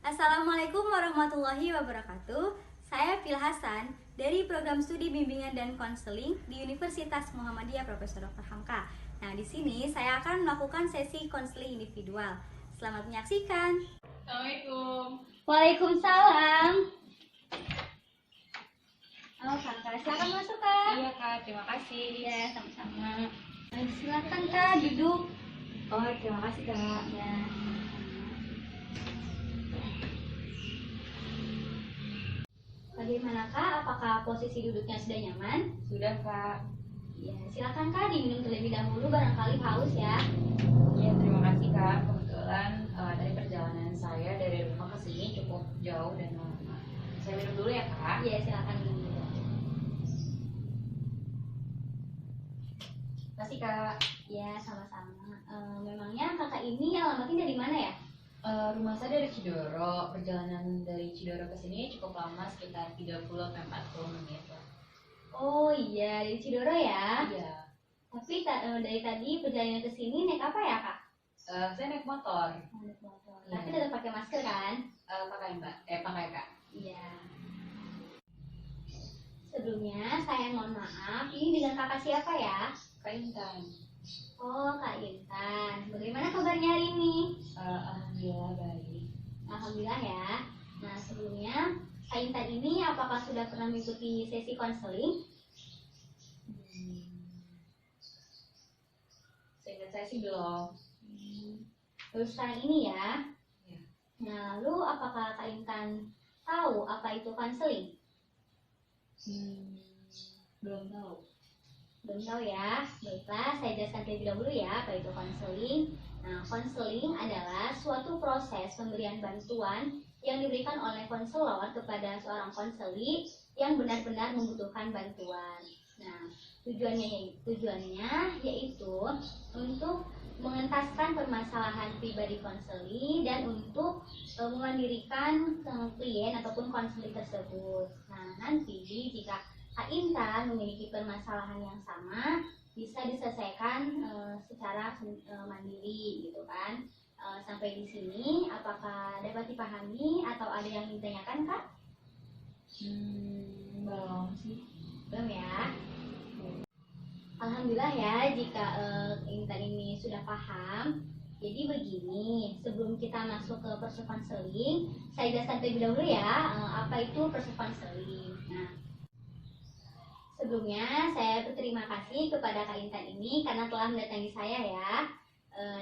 Assalamualaikum warahmatullahi wabarakatuh. Saya Pil Hasan dari Program Studi Bimbingan dan Konseling di Universitas Muhammadiyah Profesor Dr. Hamka. Nah, di sini saya akan melakukan sesi konseling individual. Selamat menyaksikan. Assalamualaikum. Waalaikumsalam. Oh, Kak, silakan masuk, Kak. Iya Kak, terima kasih. Ya, sama-sama. Silakan, Kak, duduk. Oh, terima kasih Kak. Ya. Bagaimana, Kak? Apakah posisi duduknya sudah nyaman? Sudah Kak. Ya, silakan, Kak, diminum terlebih dahulu, barangkali haus ya. Iya, terima kasih Kak. Kebetulan dari perjalanan saya dari rumah ke sini cukup jauh dan lama. Saya minum dulu ya Kak. Iya, silakan minum dulu. Terima kasih Kak. Ya, sama-sama. Memangnya kakak ini alamatnya dari mana ya? Rumah saya dari Cidoro. Perjalanan dari Cidoro ke sini cukup lama, sekitar 30-40 menit lah. Oh iya, dari Cidoro ya. Iya. Tapi dari tadi perjalanan ke sini naik apa ya, Kak? Saya naik motor. Naik motor. Iya. Tapi tetap pakai masker kan? Pakai Mbak. Pakai Kak. Iya. Sebelumnya saya mohon maaf, ini dengan kakak siapa ya? Kak Intan. Oh, Kak Intan. Bagaimana kabarnya hari ini? Alhamdulillah baik. Alhamdulillah ya. Nah, sebelumnya Kak Intan ini apakah sudah pernah mengikuti sesi konseling? Seingat saya sih belum. Terus sekarang ini ya. Ya. Nah, lalu apakah Kak Intan tahu apa itu konseling? Belum tahu. Belum tahu ya. Baiklah, saya jelaskan terlebih dahulu ya apa itu konseling. Nah, konseling adalah suatu proses pemberian bantuan yang diberikan oleh konselor kepada seorang konseli yang benar-benar membutuhkan bantuan. Nah, tujuannya yaitu untuk mengentaskan permasalahan pribadi konseli dan untuk memandirikan klien ataupun konseli tersebut. Nah, nanti jika Kak Intan memiliki permasalahan yang sama, bisa diselesaikan secara mandiri gitu kan. Sampai di sini apakah dapat dipahami atau ada yang ditanyakan, Kak? Belum sih. Belum ya. Alhamdulillah ya jika Intan ini sudah paham. Jadi begini, sebelum kita masuk ke proses konseling, saya jelaskan terlebih dahulu ya apa itu proses konseling. Nah, sebelumnya saya berterima kasih kepada Kak Intan ini karena telah mendatangi saya ya.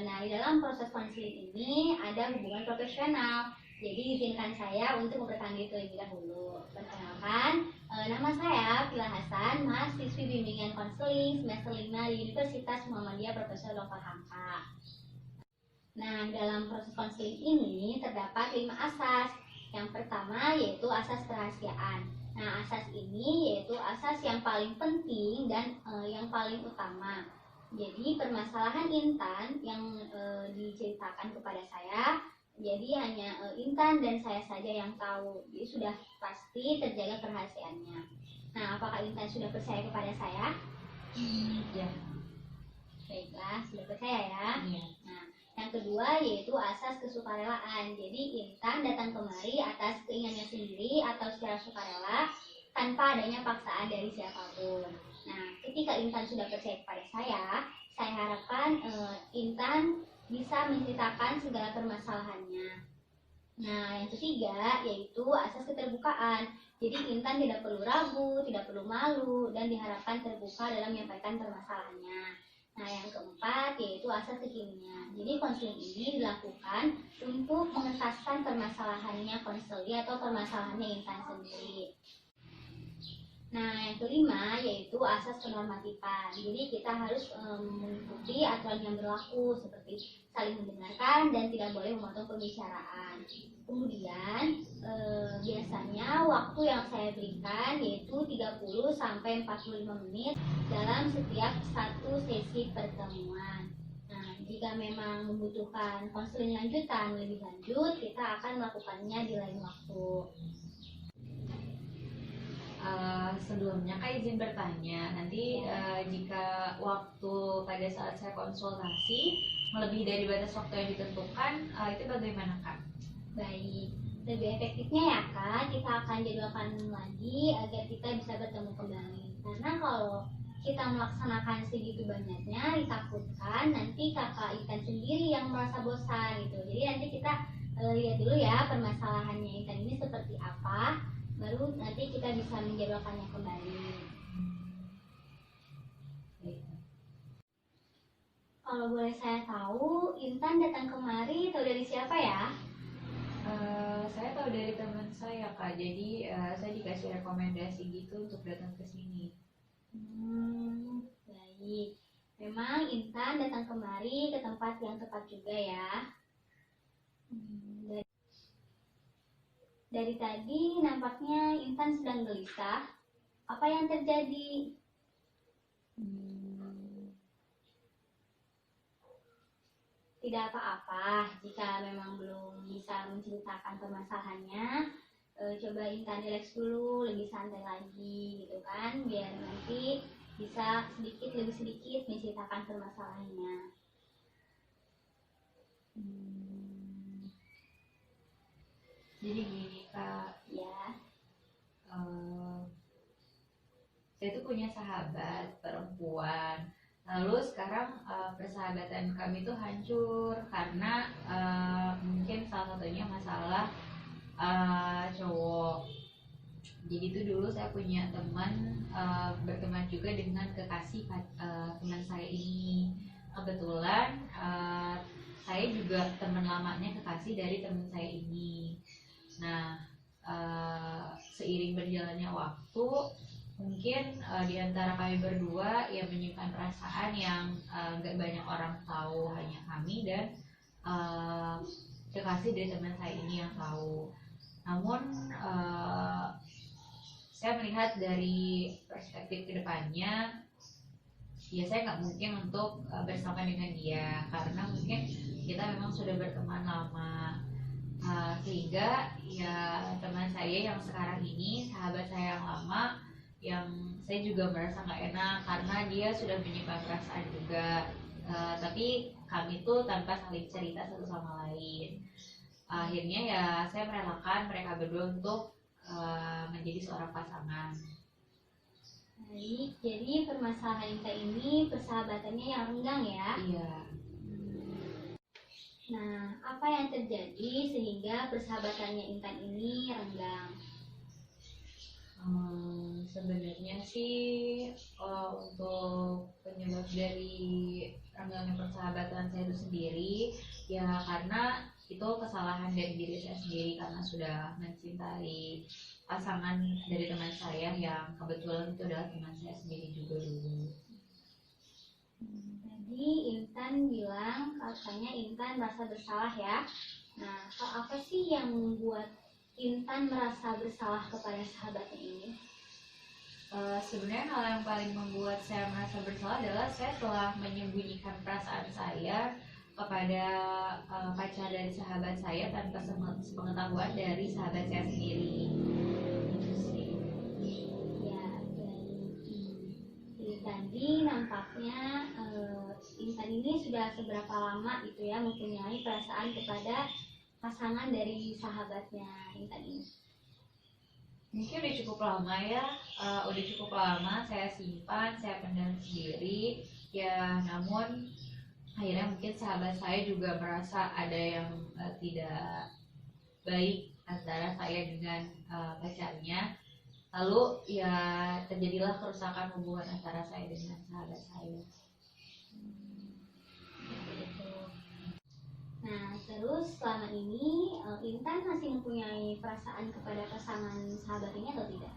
Nah, di dalam proses konseling ini ada hubungan profesional. Jadi izinkan saya untuk memperkenalkan terlebih dahulu. Perkenalkan, nama saya Pila Hasan, mahasiswi bimbingan konseling semester 5 di Universitas Muhammadiyah Profesor Dr. Hamka. Nah, dalam proses konseling ini terdapat 5 asas. Yang pertama yaitu asas kerahasiaan. Nah, asas ini yaitu asas yang paling penting dan yang paling utama. Jadi permasalahan Intan yang diceritakan kepada saya, jadi hanya Intan dan saya saja yang tahu. Jadi sudah pasti terjaga kerahasiaannya. Nah, apakah Intan sudah percaya kepada saya? Ya. Baiklah, sudah percaya ya. Iya. Nah, yang kedua yaitu asas kesukarelaan. Jadi Intan datang kemari atas keinginannya sendiri atau secara sukarela tanpa adanya paksaan dari siapapun. Nah, ketika Intan sudah percaya kepada saya harapkan Intan bisa menceritakan segala permasalahannya. Nah, yang ketiga yaitu asas keterbukaan. Jadi Intan tidak perlu ragu, tidak perlu malu, dan diharapkan terbuka dalam menyampaikan permasalahannya. Nah, yang keempat yaitu asas kekinian. Jadi konseling ini dilakukan untuk mengentaskan permasalahannya konseli atau permasalahannya Intan sendiri. Nah, yang kelima yaitu asas penormatifan. Jadi kita harus mengikuti aturan yang berlaku seperti saling mendengarkan dan tidak boleh memotong pembicaraan. Kemudian biasanya waktu yang saya berikan yaitu 30 sampai 45 menit dalam setiap satu sesi pertemuan. Nah, jika memang membutuhkan konseling lanjutan lebih lanjut, kita akan melakukannya di lain waktu. Sebelumnya Kak izin bertanya, nanti jika waktu pada saat saya konsultasi melebihi dari batas waktu yang ditentukan, itu bagaimana Kak? Baik, Lebih efektifnya ya Kak, kita akan jadwalkan lagi agar kita bisa bertemu kembali. Karena kalau kita melaksanakan segitu banyaknya, ditakutkan nanti kakak Intan sendiri yang merasa bosan gitu. Jadi nanti kita lihat dulu ya permasalahannya Intan ini seperti apa, baru nanti kita bisa menjadwalkannya kembali. Kalau boleh saya tahu, Intan datang kemari tahu dari siapa ya? Saya tahu dari teman saya Kak, jadi saya dikasih rekomendasi gitu untuk datang ke sini. Baik. Memang Intan datang kemari ke tempat yang tepat juga ya. Dari tadi nampaknya Intan sedang gelisah. Apa yang terjadi? Tidak apa-apa jika memang belum bisa menceritakan permasalahannya. Coba Intan relax dulu, lebih santai lagi gitu kan, biar nanti bisa sedikit demi sedikit menceritakan permasalahannya. Jadi gini Kak, Ya. saya tuh punya sahabat perempuan. Lalu sekarang persahabatan kami tuh hancur karena mungkin salah satunya masalah cowok. Jadi itu dulu saya punya teman, berteman juga dengan kekasih teman saya ini. Kebetulan saya juga teman lamanya kekasih dari teman saya ini. Nah, seiring berjalannya waktu, mungkin di antara kami berdua yang menyimpan perasaan yang gak banyak orang tahu, hanya kami dan kekasih dari teman saya ini yang tahu. Namun saya melihat dari perspektif kedepannya, ya saya nggak mungkin untuk bersama dengan dia karena mungkin kita memang sudah berteman lama. Sehingga ya teman saya yang sekarang ini, sahabat saya yang lama, yang saya juga merasa nggak enak karena dia sudah menyimpan perasaan juga, tapi kami tuh tanpa saling cerita satu sama lain. Akhirnya ya saya merelakan mereka berdua untuk menjadi seorang pasangan. Baik, jadi permasalahan Intan ini persahabatannya yang renggang ya? Iya. Nah, apa yang terjadi sehingga persahabatannya Intan ini renggang? Sebenarnya sih untuk penyebab dari renggangnya persahabatan saya itu sendiri ya karena itu kesalahan dari diri saya sendiri karena sudah mencintai pasangan dari teman saya yang kebetulan itu adalah teman saya sendiri juga dulu. Tadi Intan bilang katanya Intan merasa bersalah ya. Nah, hal apa sih yang membuat Intan merasa bersalah kepada sahabatnya ini? Sebenarnya hal yang paling membuat saya merasa bersalah adalah saya telah menyembunyikan perasaan saya kepada pacar dari sahabat saya tanpa sepengetahuan dari sahabat saya sendiri. Itu sih. Ya, jadi tadi nampaknya Intan ini sudah seberapa lama gitu ya mempunyai perasaan kepada pasangan dari sahabatnya Intan ini? Mungkin udah cukup lama ya, udah cukup lama saya simpan, saya pendam sendiri. Ya, namun akhirnya mungkin sahabat saya juga merasa ada yang tidak baik antara saya dengan pacarnya. Lalu ya terjadilah kerusakan hubungan antara saya dengan sahabat saya. Nah, terus selama ini Intan masih mempunyai perasaan kepada pasangan sahabat ini atau tidak?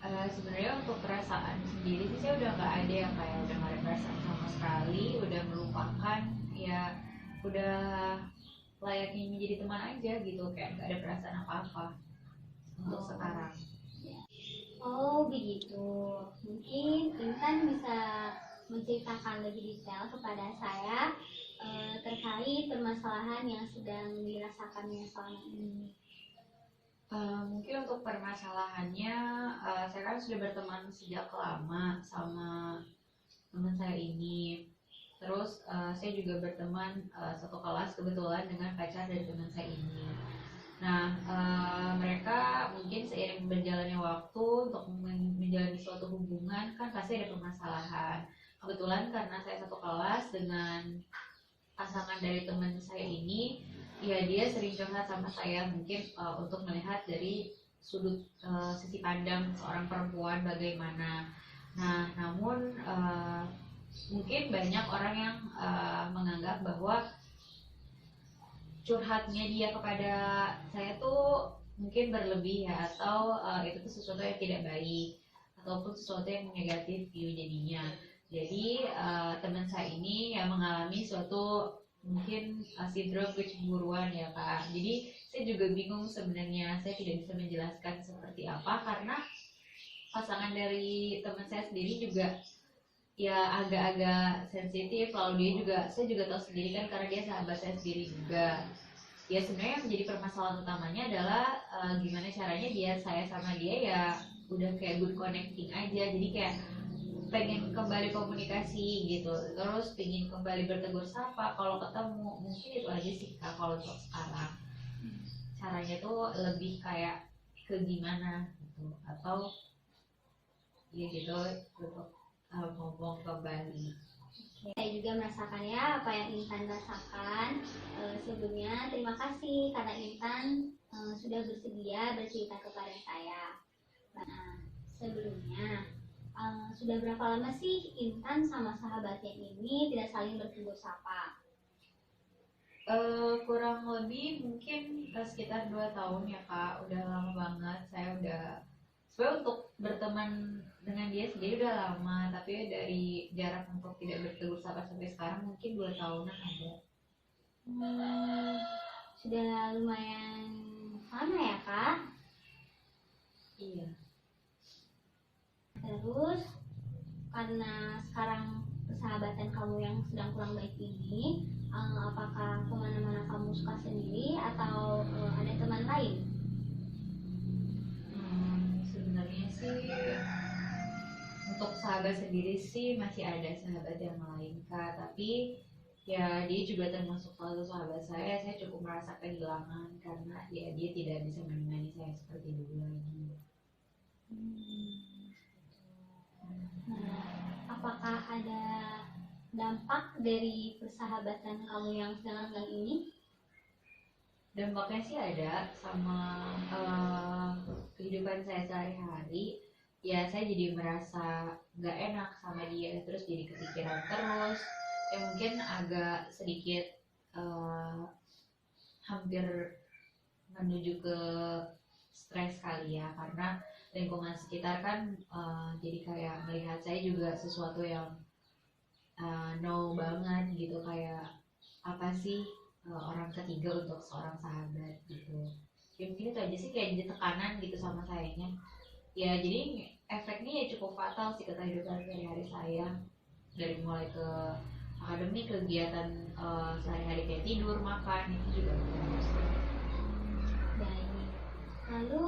Sebenarnya untuk perasaan sendiri sih saya udah nggak ada yang kayak udah nggak ada perasaan sama sekali, udah melupakan, ya udah layaknya menjadi teman aja gitu, kayak nggak ada perasaan apa-apa untuk sekarang. Oh begitu, mungkin Intan bisa menceritakan lebih detail kepada saya terkait permasalahan yang sedang dirasakannya selama ini. Mungkin untuk permasalahannya, saya kan sudah berteman sejak lama sama teman saya ini. Terus saya juga berteman satu kelas kebetulan dengan pacar dari teman saya ini. Nah, mereka mungkin seiring berjalannya waktu untuk menjalani suatu hubungan kan pasti ada permasalahan. Kebetulan karena saya satu kelas dengan pasangan dari teman saya ini, ya dia sering curhat sama saya mungkin untuk melihat dari sudut sisi pandang seorang perempuan bagaimana. Nah, namun mungkin banyak orang yang menganggap bahwa curhatnya dia kepada saya tuh mungkin berlebih ya, atau itu tuh sesuatu yang tidak baik ataupun sesuatu yang negatif view jadinya. Jadi teman saya ini ya mengalami suatu mungkin sindrom kecemburuan ya Kak. Jadi saya juga bingung sebenarnya, saya tidak bisa menjelaskan seperti apa karena pasangan dari teman saya sendiri juga ya agak-agak sensitif. Lalu dia juga, saya juga tahu sendiri kan karena dia sahabat saya sendiri juga. Ya sebenarnya yang menjadi permasalahan utamanya adalah gimana caranya saya sama dia ya udah kayak good connecting aja. Jadi kayak pengen kembali komunikasi gitu, terus pengen kembali bertegur sapa kalau ketemu. Mungkin itu aja sih Kak kalau untuk sekarang. Caranya tuh lebih kayak ke gimana gitu, atau ya gitu untuk ngomong kembali. Saya juga merasakan ya apa yang Intan rasakan. Sebelumnya terima kasih karena Intan sudah bersedia bercerita kepada saya. Nah, sebelumnya sudah berapa lama sih Intan sama sahabatnya ini tidak saling bertegur sapa? Kurang lebih mungkin sekitar 2 tahun ya Kak, udah lama banget. Saya udah sebenarnya untuk berteman dengan dia sendiri udah lama, tapi dari jarak untuk tidak bertegur sapa sampai sekarang mungkin 2 tahunan ada. Sudah lumayan lama ya Kak? Iya. Terus karena sekarang persahabatan kamu yang sedang kurang baik ini, apakah kemana-mana kamu suka sendiri atau ada teman lain? Sebenarnya sih untuk sahabat sendiri sih masih ada sahabat yang lain Kak, tapi ya dia juga termasuk salah satu sahabat saya. Saya cukup merasa kehilangan karena ya dia tidak bisa menemani saya seperti dulu lagi. Nah, apakah ada dampak dari persahabatan kamu yang sedang renggang ini? Dampaknya sih ada sama kehidupan saya sehari-hari. Ya saya jadi merasa gak enak sama dia, terus jadi kepikiran terus. Ya mungkin agak sedikit hampir menuju ke stres kali ya, karena lingkungan sekitar kan jadi kayak melihat saya juga sesuatu yang no banget gitu, kayak apa sih orang ketiga untuk seorang sahabat gitu. Ya mungkin itu aja sih, kayak jadi tekanan gitu sama sayanya. Ya jadi efeknya ya cukup fatal sih ke kehidupan sehari-hari saya, dari mulai ke akademik, kegiatan sehari-hari kayak tidur, makan, itu juga terus. Baik. Lalu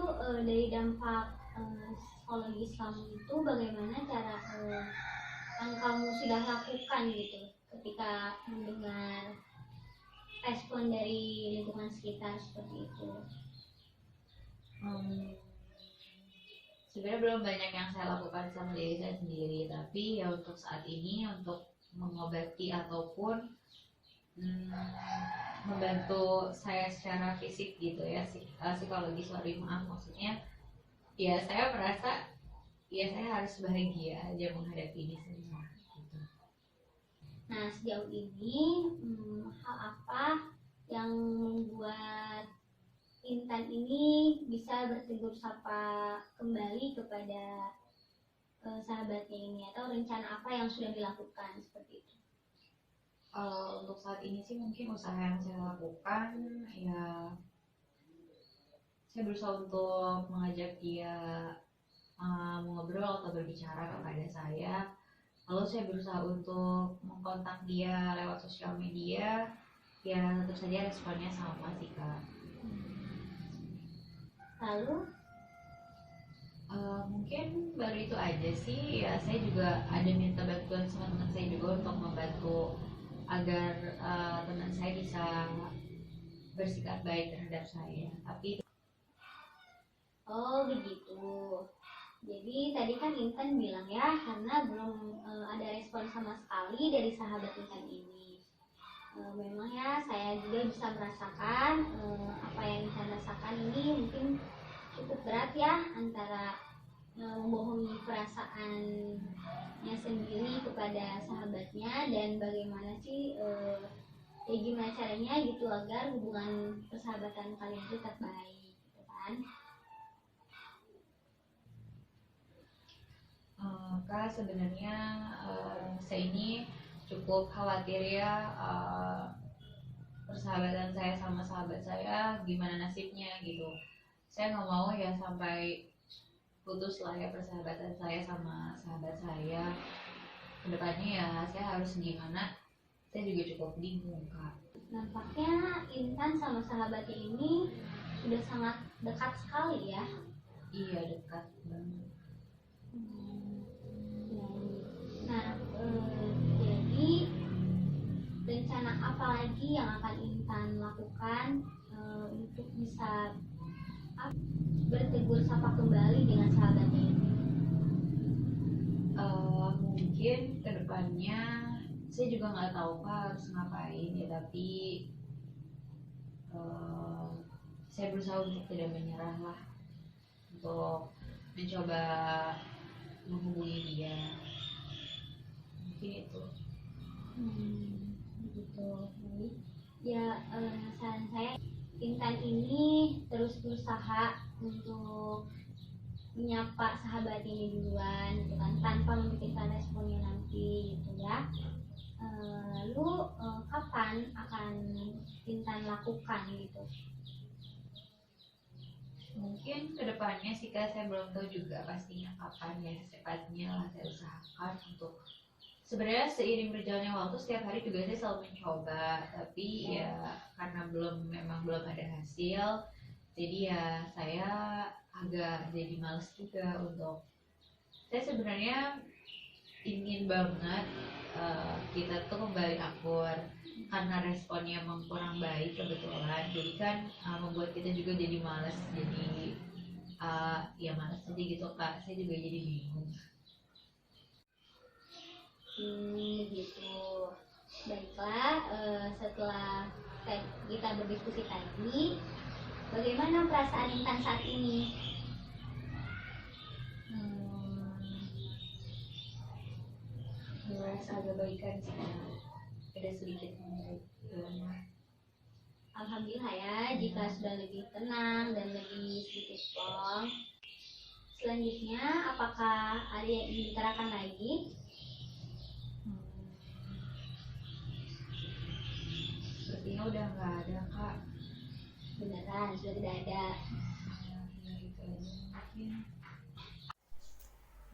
dari dampak psikologis kamu itu bagaimana cara yang kamu sudah lakukan gitu ketika mendengar respon dari lingkungan sekitar seperti itu? Sebenarnya belum banyak yang saya lakukan sama diri saya sendiri, tapi ya untuk saat ini untuk mengobati ataupun membantu saya secara fisik gitu ya, psikologis, maaf maksudnya, ya saya merasa ya saya harus bahagia aja menghadapi ini semua gitu. Nah, sejauh ini hal apa yang membuat Intan ini bisa bertegur sapa kembali kepada sahabatnya ini, atau rencana apa yang sudah dilakukan seperti itu? Untuk saat ini sih mungkin usaha yang saya lakukan ya, saya berusaha untuk mengajak dia mengobrol atau berbicara kepada saya. Lalu saya berusaha untuk mengkontak dia lewat sosial media. Ya tentu saja responnya sama sih Kak. Lalu mungkin baru itu aja sih ya. Saya juga ada minta bantuan sama teman saya juga untuk membantu agar teman saya bisa bersikap baik terhadap saya. Tapi Oh begitu. Jadi tadi kan Intan bilang ya, karena belum ada respon sama sekali dari sahabat Intan ini. Memang ya, saya juga bisa merasakan apa yang Intan rasakan ini mungkin cukup berat ya, antara membohongi perasaannya sendiri kepada sahabatnya, dan bagaimana sih ya gimana caranya gitu agar hubungan persahabatan kalian itu tetap baik gitu kan. Kak, sebenarnya saya ini cukup khawatir ya, persahabatan saya sama sahabat saya gimana nasibnya gitu. Saya nggak mau ya sampai putus lah ya persahabatan saya sama sahabat saya. Kedepannya ya saya harus gimana? Saya juga cukup bingung, Kak. Nampaknya Intan sama sahabatnya ini sudah sangat dekat sekali ya. Iya, dekat banget. Nah, jadi rencana apa lagi yang akan Intan lakukan untuk bisa bertegur sapa kembali dengan sahabatnya ini? Mungkin kedepannya saya juga nggak tahu Kak harus ngapain ya, tapi saya berusaha untuk tidak menyerah lah, untuk mencoba menghubungi dia. Mungkin itu. Begitu. Ya, saran saya, Intan ini terus berusaha untuk menyapa sahabat ini duluan gitu kan, tanpa memikirkan responnya nanti gitu ya. Lalu kapan akan Intan lakukan gitu? Mungkin kedepannya sih Kak, saya belum tahu juga pastinya kapan ya, secepatnya lah saya usahakan untuk, sebenarnya seiring berjalannya waktu setiap hari juga saya selalu mencoba, tapi ya karena memang belum ada hasil, jadi ya saya agak jadi males juga untuk, saya sebenarnya ingin banget kita tuh kembali akur, karena responnya emang kurang baik kebetulan, jadi kan membuat kita juga jadi males, jadi ya males aja gitu Kak, saya juga jadi bingung. Begitu. Baiklah, setelah kita berdiskusi tadi, bagaimana perasaan Intan saat ini? Merasa agak baikan sih, ada sedikit membaik. Alhamdulillah ya, jika sudah lebih tenang dan lebih sedikit plong. Selanjutnya, apakah ada yang ingin dibicarakan lagi? Sepertinya udah nggak ada Kak. Beneran, sudah tidak ada. Ya itu aja mungkin.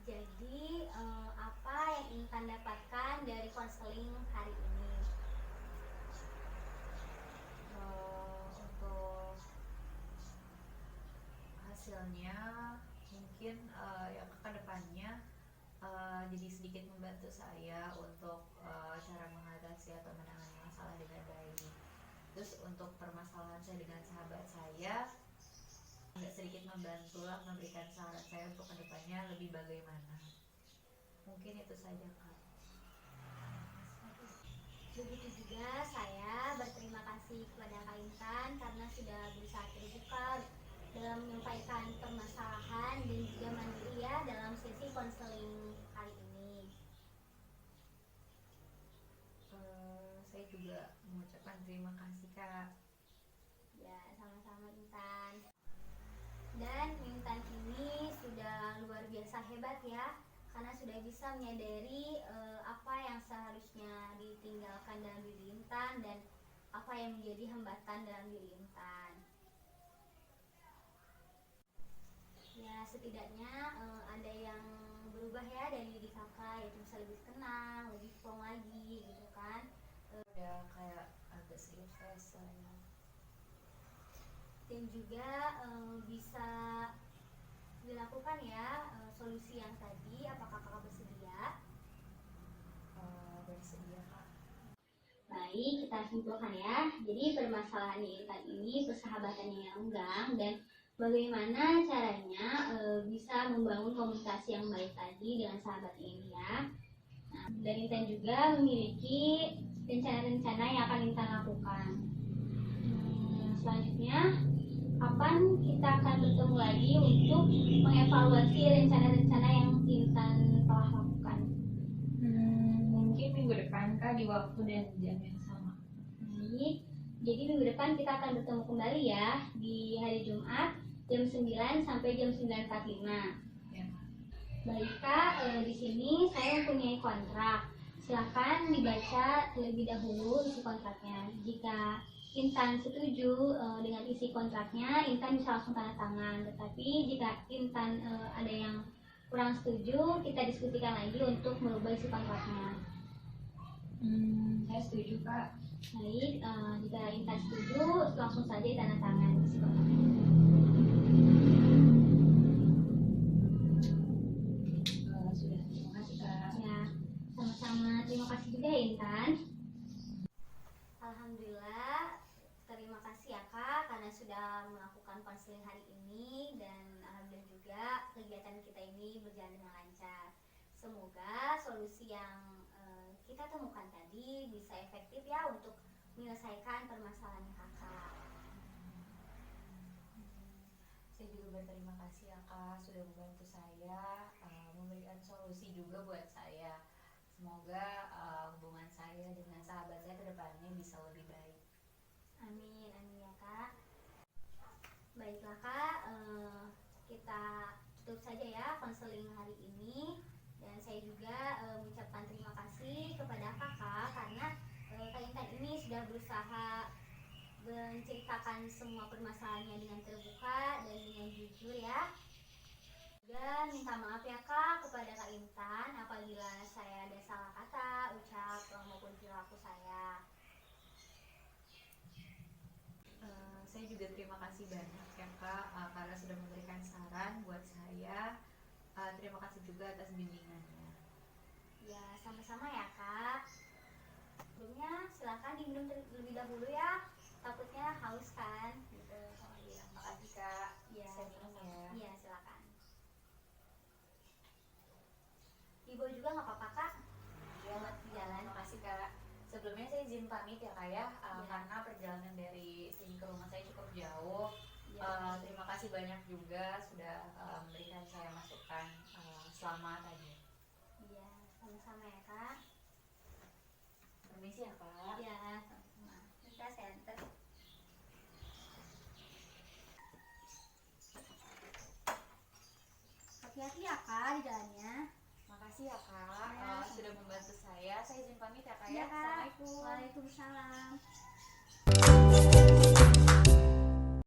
Jadi, apa yang Intan dapatkan dari konseling hari ini? Untuk hasilnya mungkin yang ke depannya jadi sedikit membantu saya untuk cara mengatasi atau menangani masalah dengan baik. Terus untuk permasalahan saya dengan sahabat saya agak sedikit membantu lah, memberikan saran saya untuk kedepannya lebih bagaimana. Mungkin itu saja Kak. Begitu juga saya berterima kasih kepada Kak Intan karena sudah berusaha terbuka dalam menyampaikan permasalahan dan juga mandiri ya dalam sesi konseling kali ini. Saya juga mengucapkan terima kasih Kak. Ya, sama-sama Intan. Dan Intan ini sudah luar biasa hebat ya, karena sudah bisa menyadari apa yang seharusnya ditinggalkan dalam diri Intan dan apa yang menjadi hambatan dalam diri Intan. Ya, setidaknya ada yang berubah ya dari diri kakak, yaitu bisa lebih tenang, lebih plong lagi gitu kan. Udah kayak agak sedikit fresh ya. Dan juga bisa dilakukan ya solusi yang tadi. Apakah kakak bersedia? Bersedia Kak. Baik. Baik, kita simpulkan ya. Jadi permasalahan Intan ini persahabatannya yang renggang dan bagaimana caranya bisa membangun komunikasi yang baik tadi dengan sahabat ini ya. Nah, dan Intan juga memiliki rencana-rencana yang akan Intan lakukan. Selanjutnya, kapan kita akan bertemu lagi untuk mengevaluasi rencana-rencana yang Intan telah lakukan? Mungkin minggu depan Kak, di waktu dan jam yang sama. Baik, jadi minggu depan kita akan bertemu kembali ya di hari Jumat jam 9 sampai jam 9.45. Ya. Baik Kak, di sini saya mempunyai kontrak. Silakan dibaca terlebih dahulu isi kontraknya. Jika Intan setuju dengan isi kontraknya, Intan bisa langsung tanda tangan. Tetapi jika Intan ada yang kurang setuju, kita diskusikan lagi untuk merubah isi kontraknya. Saya setuju Kak. Baik, jika Intan setuju, langsung saja tanda tangan isi kontraknya. Sudah, terima kasih Kak. Ya, sama-sama. Terima kasih juga ya Intan. Alhamdulillah, terima kasih ya Kak karena sudah melakukan konseling hari ini dan alhamdulillah juga kegiatan kita ini berjalan dengan lancar. Semoga solusi yang kita temukan tadi bisa efektif ya untuk menyelesaikan permasalahan Kakak. Saya juga berterima kasih ya Kak sudah membantu saya, memberikan solusi juga buat saya. Semoga hubungan saya dengan sahabat saya ke depannya bisa lebih baik. Amin, amin ya Kak. Baiklah Kak, kita tutup saja ya konseling hari ini. Dan saya juga mengucapkan terima kasih kepada Kakak karena Kak Intan ini sudah berusaha menceritakan semua permasalahannya dengan terbuka dan dengan jujur ya. Juga minta maaf ya Kak kepada Kak Intan apabila saya ada salah kata, ucap maupun perilaku saya. Saya juga terima kasih banyak ya Kak karena sudah memberikan saran buat saya. Terima kasih juga atas bimbingannya. Ya, sama-sama ya Kak. Sebelumnya silakan diminum terlebih dahulu ya. Takutnya haus kan? Gitu. Oh iya, makasih Kak. Ya, Saya minum ya. Iya, silakan. Ibu juga nggak apa-apa Kak? Selamat jalan, makasih Kak. Sebelumnya saya izin pamit ya Kak ya, karena perjalanan dari sini ke rumah saya cukup jauh. Ya. Terima kasih banyak juga sudah memberikan saya masukan selama tadi. Iya, sama-sama ya Kak. Permisi ya Kak. Iya, sama-sama. Kita saya antar. Hati-hati ya Kak di jalannya. Makasih ya Kak Ya, sudah membantu saya. Saya izin pamit ya Kak ya. Iya Kak. Assalamualaikum. Waalaikumsalam.